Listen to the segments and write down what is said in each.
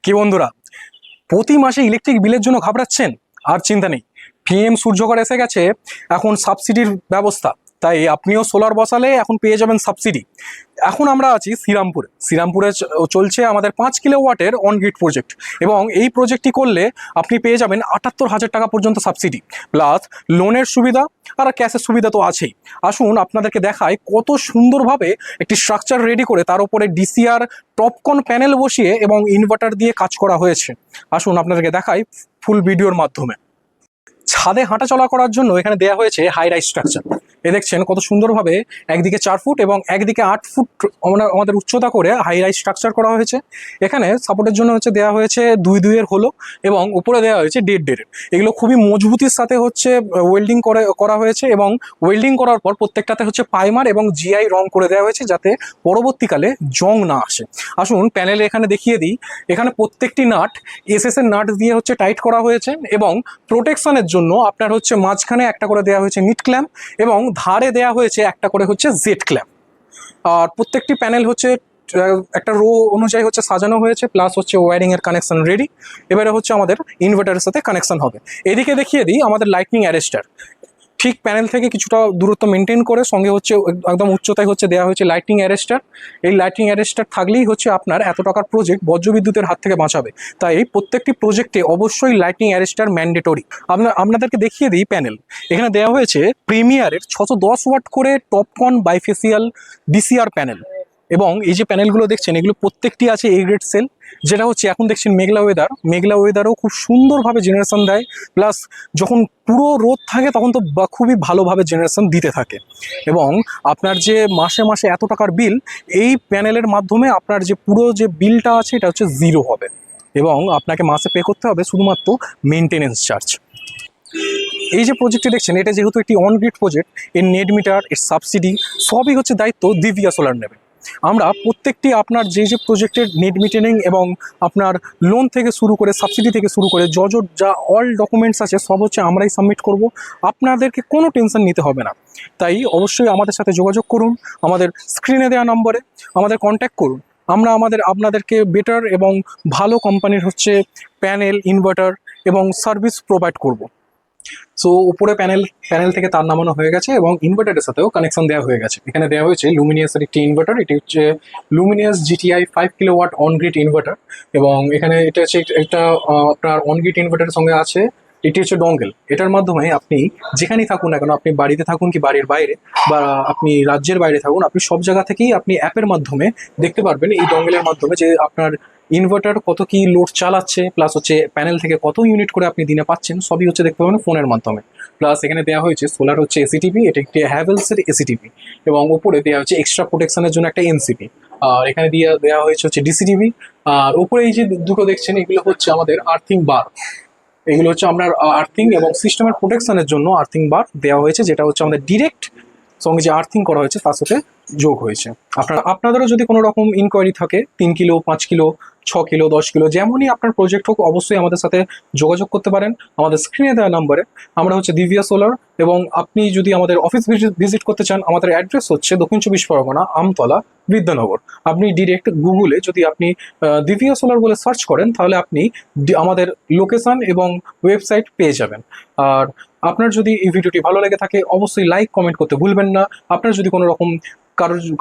কি বন্ধুরা, প্রতি মাসে ইলেকট্রিক বিলের জন্য ঘাবড়াচ্ছেন? আর চিন্তা নেই, পিএম সূর্যঘর এসে গেছে এখন সাবসিডির ব্যবস্থা। তাই আপনিও সোলার বসালে এখন পেয়ে যাবেন সাবসিডি। এখন আমরা আছি শ্রীরামপুরে চলছে আমাদের 5 কিলোওয়াটের অন গ্রিড প্রজেক্ট, এবং এই প্রজেক্টটি করলে আপনি পেয়ে যাবেন 78,000 টাকা পর্যন্ত সাবসিডি, প্লাস লোনের সুবিধা আর ক্যাশের সুবিধা তো আছেই। আসুন আপনাদেরকে দেখায় কত সুন্দরভাবে একটি স্ট্রাকচার রেডি করে তার উপরে ডিসিআর টপকন প্যানেল বসিয়ে এবং ইনভার্টার দিয়ে কাজ করা হয়েছে। আসুন আপনাদেরকে দেখাই ফুল ভিডিওর মাধ্যমে। ছাদে হাঁটাচলা করার জন্য এখানে দেওয়া হয়েছে হাই রাইজ স্ট্রাকচার। এ দেখছেন কত সুন্দরভাবে একদিকে 4 ফুট এবং একদিকে 8 ফুট আমাদের উচ্চতা করে হাই রাইজ স্ট্রাকচার করা হয়েছে। এখানে সাপোর্টের জন্য হচ্ছে দেওয়া হয়েছে 2-2 হলো, এবং উপরে দেওয়া হয়েছে 1.5 এগুলো খুবই মজবুতির সাথে হচ্ছে ওয়েল্ডিং করা হয়েছে, এবং ওয়েল্ডিং করার পর প্রত্যেকটাতে হচ্ছে পাইমার এবং জিআই রং করে দেওয়া হয়েছে যাতে পরবর্তীকালে জং না আসে। আসুন প্যানেলে এখানে দেখিয়ে দিই। এখানে প্রত্যেকটি নাট এসএস এর নাট দিয়ে হচ্ছে টাইট করা হয়েছে, এবং প্রোটেকশনের জন্য আপনার হচ্ছে মাঝখানে একটা করে দেওয়া হয়েছে নিট ক্ল্যাম্প এবং ধারে দেওয়া হয়েছে একটা করে হচ্ছে জেড ক্ল্যাম্প। আর প্রত্যেকটি প্যানেল হচ্ছে একটা রো অনুযায়ী হচ্ছে সাজানো হয়েছে, প্লাস হচ্ছে ওয়্যারিং এর কানেকশন রেডি। এবারে হচ্ছে আমাদের ইনভার্টারের সাথে কানেকশন হবে। এদিকে দেখিয়ে দিই আমাদের লাইটনিং অ্যারেস্টার। ঠিক প্যানেল থেকে কিছুটা দূরত্ব মেনটেন করে সঙ্গে হচ্ছে একদম উচ্চতায় হচ্ছে দেওয়া হয়েছে লাইটিং অ্যারেস্টার। এই লাইটিং অ্যারেস্টার থাকলেই হচ্ছে আপনার এত টাকার প্রজেক্ট বজ্রবিদ্যুতের হাত থেকে বাঁচাবে। তাই প্রত্যেকটি প্রজেক্টে অবশ্যই লাইটিং অ্যারেস্টার ম্যান্ডেটরি। আপনাদেরকে দেখিয়ে দিই প্যানেল। এখানে দেওয়া হয়েছে প্রিমিয়ারের 610 ওয়াট করে টপকন বাইফেসিয়াল ডিসিআর প্যানেল, এবং এই যে প্যানেলগুলো দেখছেন এগুলো প্রত্যেকটি আছে এ গ্রেড সেল, যেটা হচ্ছে এখন দেখছেন মেঘলা ওয়েদারও খুব সুন্দরভাবে জেনারেশন দেয়, প্লাস যখন পুরো রোদ থাকে তখন তো খুবই ভালোভাবে জেনারেশন দিতে থাকে। এবং আপনার যে মাসে মাসে এত টাকার বিল, এই প্যানেলের মাধ্যমে আপনার যে পুরো যে বিলটা আছে এটা হচ্ছে 0 হবে, এবং আপনাকে মাসে পে করতে হবে শুধুমাত্র মেনটেনেন্স চার্জ। এই যে প্রজেক্টটি দেখছেন এটা যেহেতু একটি অন গ্রিড প্রজেক্ট, এর নেট মিটার, এর সাবসিডি সবই হচ্ছে দায়িত্ব দিভিয়া সোলার নেবে। আমরা প্রত্যেকটি আপনার যে প্রজেক্টের নেট মিটারিং এবং আপনার লোন থেকে শুরু করে সাবসিডি থেকে শুরু করে যা অল ডকুমেন্টস আছে সব হচ্ছে আমরাই সাবমিট করব। আপনাদেরকে কোনো টেনশন নিতে হবে না। তাই অবশ্যই আমাদের সাথে যোগাযোগ করুন, আমাদের স্ক্রিনে দেওয়া নম্বরে আমাদের কন্ট্যাক্ট করুন। আমরা আপনাদেরকে বেটার এবং ভালো কোম্পানির হচ্ছে প্যানেল, ইনভার্টার এবং সার্ভিস প্রোভাইড করব। সো উপরে প্যানেল থেকে তার নামানো হয়ে গেছে এবং ইনভার্টারের সাথেও কানেকশন দেওয়া হয়ে গেছে। এখানে দেওয়া হয়েছে লুমিনিয়াসের একটি ইনভার্টার। এটি হচ্ছে Luminous GTI 5 kilowatt on grid inverter, এবং এখানে এটা হচ্ছে একটা আপনার অন গ্রিড ইনভার্টারের সঙ্গে আছে এটি হচ্ছে ডঙ্গেল। এটার মাধ্যমে আপনি যেখানেই থাকুন না কেন, আপনি বাড়িতে থাকুন কি বাড়ির বাইরে বা আপনি রাজ্যের বাইরে থাকুন, আপনি সব জায়গা থেকেই আপনি অ্যাপের মাধ্যমে দেখতে পারবেন এই ডঙ্গেলের মাধ্যমে যে আপনার ইনভার্টার কত কি লোড চালাচ্ছে, প্লাস হচ্ছে প্যানেল থেকে কত ইউনিট করে আপনি দিনে পাচ্ছেন, সবই হচ্ছে দেখতে পাবেন ফোনের মাধ্যমে। প্লাস এখানে দেওয়া হয়েছে সোলার হচ্ছে এসিটিপি, এটা একটি হ্যাভেলসের এসিটিপি, এবং উপরে দেওয়া হচ্ছে এক্সট্রা প্রোটেকশনের জন্য একটা এনসিপি, আর এখানে দেওয়া হয়েছে হচ্ছে ডিসিটিভি। আর উপরে এই যে দুটো দেখছেন এগুলো হচ্ছে আমাদের আর্থিং বার। এগুলো হচ্ছে আপনার আর্থিং এবং সিস্টেমের প্রোটেকশনের জন্য আর্থিং বার দেওয়া হয়েছে, যেটা হচ্ছে আমাদের ডিরেক্ট সঙ্গে যে আর্থিং করা হয়েছে তার সাথে যোগ হয়েছে। আপনাদেরও যদি কোনো রকম ইনকোয়ারি থাকে 3 কিলো, 5 কিলো, 6 কিলো, 10 কিলো, যেমনই আপনার প্রজেক্ট হোক অবশ্যই আমাদের সাথে যোগাযোগ করতে পারেন আমাদের স্ক্রিনে দেওয়া নাম্বারে। আমরা হচ্ছে দিভিয়া সোলার, এবং আপনি যদি আমাদের অফিস ভিজিট করতে চান আমাদের অ্যাড্রেস হচ্ছে দক্ষিণ 24 পরগনা, আমতলা, বিদ্যানগর। আপনি ডিরেক্ট গুগলে যদি আপনি দিভিয়া সোলার বলে সার্চ করেন তাহলে আপনি আমাদের লোকেশন এবং ওয়েবসাইট পেয়ে যাবেন। আর আপনার যদি এই ভিডিওটি ভালো লেগে থাকে অবশ্যই লাইক কমেন্ট করতে ভুলবেন না। আপনার যদি কোনো রকম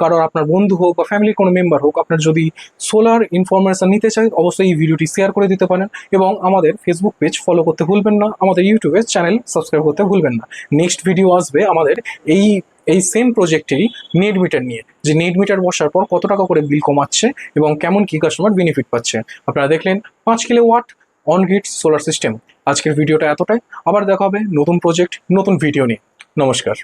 কারোর আপনার বন্ধু হোক বা ফ্যামিলির কোনো মেম্বার হোক আপনার যদি সোলার ইনফরমেশন নিতে চাই অবশ্যই এই ভিডিওটি শেয়ার করে দিতে পারেন, এবং আমাদের ফেসবুক পেজ ফলো করতে ভুলবেন না, আমাদের ইউটিউবের চ্যানেল সাবস্ক্রাইব করতে ভুলবেন না। নেক্সট ভিডিও আসবে আমাদের এই সেম প্রজেক্টেরই নেট মিটার নিয়ে, যে নেট মিটার বসার পর কত টাকা করে বিল কমাচ্ছে এবং কেমন কি কাস্টমার বেনিফিট পাচ্ছে। আপনারা দেখলেন 5 kilowatt on grid solar system. আজকের ভিডিওটা এতটাই, আবার দেখা হবে নতুন প্রজেক্ট নতুন ভিডিও নিয়ে। নমস্কার।